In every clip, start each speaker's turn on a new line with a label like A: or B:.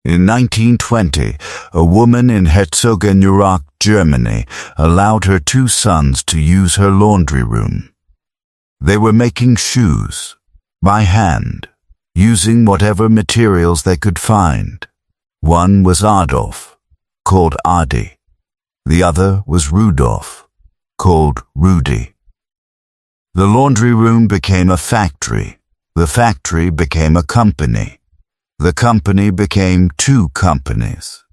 A: In 1920, a woman in Herzogenaurach, Germany, allowed her 2 sons to use her laundry room. They were making shoes, by hand, using whatever materials they could find. One was Adolf, called Adi. The other was Rudolf, called Rudy. The laundry room became a factory. The factory became a company. The company became 2 companies.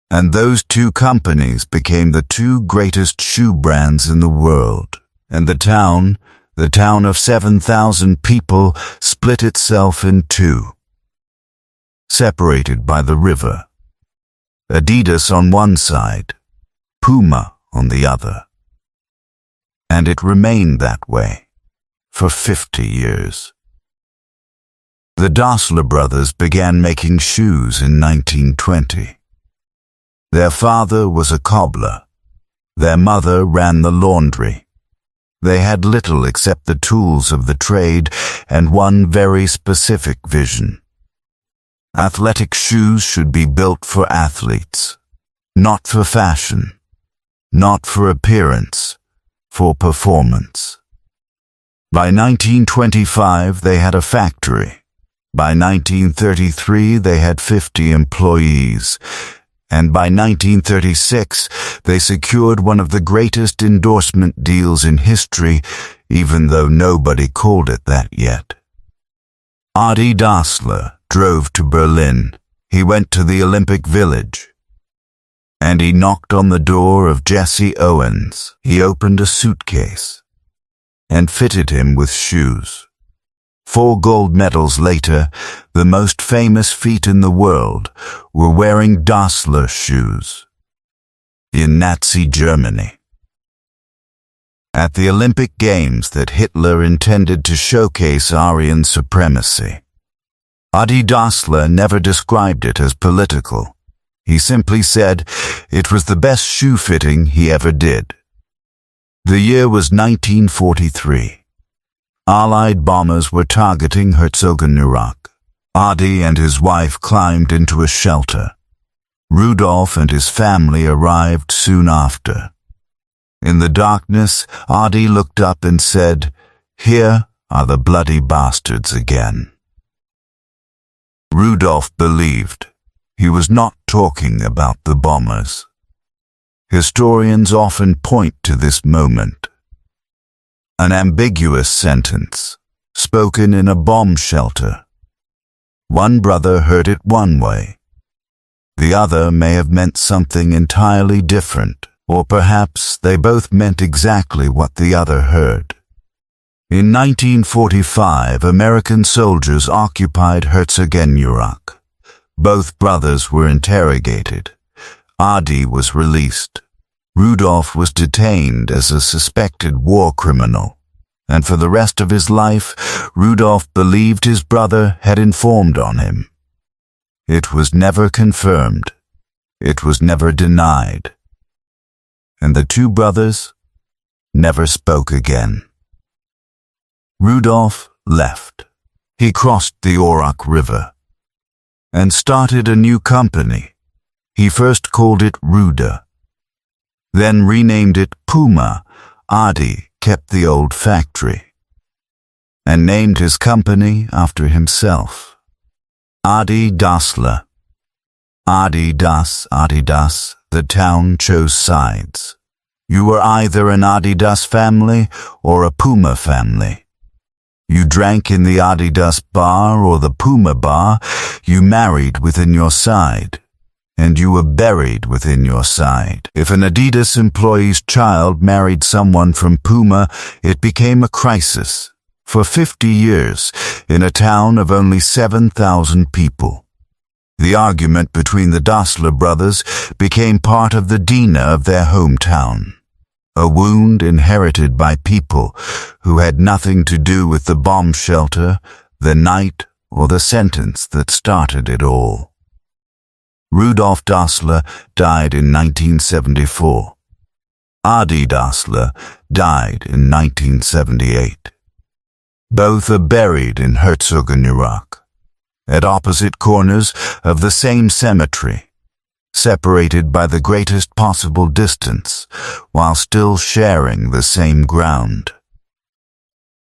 A: And those 2 companies became the 2 greatest shoe brands in the world. And the town of 7,000 people, split itself in 2, separated by the river. Adidas on one side, Puma on the other. And it remained that way for 50 years. The Dassler brothers began making shoes in 1920. Their father was a cobbler. Their mother ran the laundry. They had little except the tools of the trade and one very specific vision. Athletic shoes should be built for athletes, not for fashion, not for appearance, for performance. By 1925, they had a factory. By 1933, they had 50 employees, and by 1936, they secured one of the greatest endorsement deals in history, even though nobody called it that yet. Adi Dassler drove to Berlin. He went to the Olympic Village, and he knocked on the door of Jesse Owens. He opened a suitcase and fitted him with shoes. 4 gold medals later, the most famous feet in the world were wearing Dassler shoes in Nazi Germany. At the Olympic Games that Hitler intended to showcase Aryan supremacy, Adi Dassler never described it as political. He simply said it was the best shoe fitting he ever did. The year was 1943. Allied bombers were targeting Herzogenaurach. Adi and his wife climbed into a shelter. Rudolf and his family arrived soon after. In the darkness, Adi looked up and said, "Here are the bloody bastards again." Rudolf believed he was not talking about the bombers. Historians often point to this moment. An ambiguous sentence, spoken in a bomb shelter. One brother heard it one way. The other may have meant something entirely different, or perhaps they both meant exactly what the other heard. In 1945, American soldiers occupied Herzogenaurach. Both brothers were interrogated. Adi was released. Rudolf was detained as a suspected war criminal, and for the rest of his life, Rudolf believed his brother had informed on him. It was never confirmed. It was never denied. And the 2 brothers never spoke again. Rudolf left. He crossed the Orach River and started a new company. He first called it Ruda, then renamed it Puma. Adi kept the old factory and named his company after himself. Adi Dassler. Adidas, the town chose sides. You were either an Adidas family or a Puma family. You drank in the Adidas bar or the Puma bar, you married within your side, and you were buried within your side. If an Adidas employee's child married someone from Puma, it became a crisis. For 50 years, in a town of only 7,000 people. The argument between the Dassler brothers became part of the Dina of their hometown. A wound inherited by people who had nothing to do with the bomb shelter, the night, or the sentence that started it all. Rudolf Dassler died in 1974. Adi Dassler died in 1978. Both are buried in Herzogenaurach. at opposite corners of the same cemetery, separated by the greatest possible distance, while still sharing the same ground.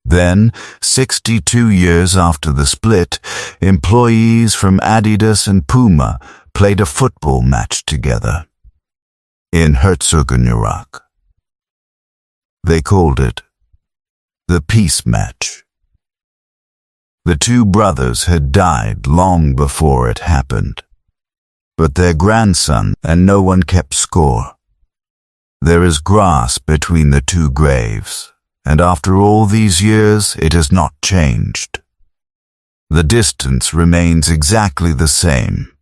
A: Then, 62 years after the split, employees from Adidas and Puma played a football match together in Herzogenaurach. They called it the Peace Match. The two brothers had died long before it happened, but their grandson and no one kept score. There is grass between the two graves, and after all these years it has not changed. The distance remains exactly the same,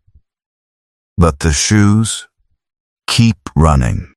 A: but the shoes keep running.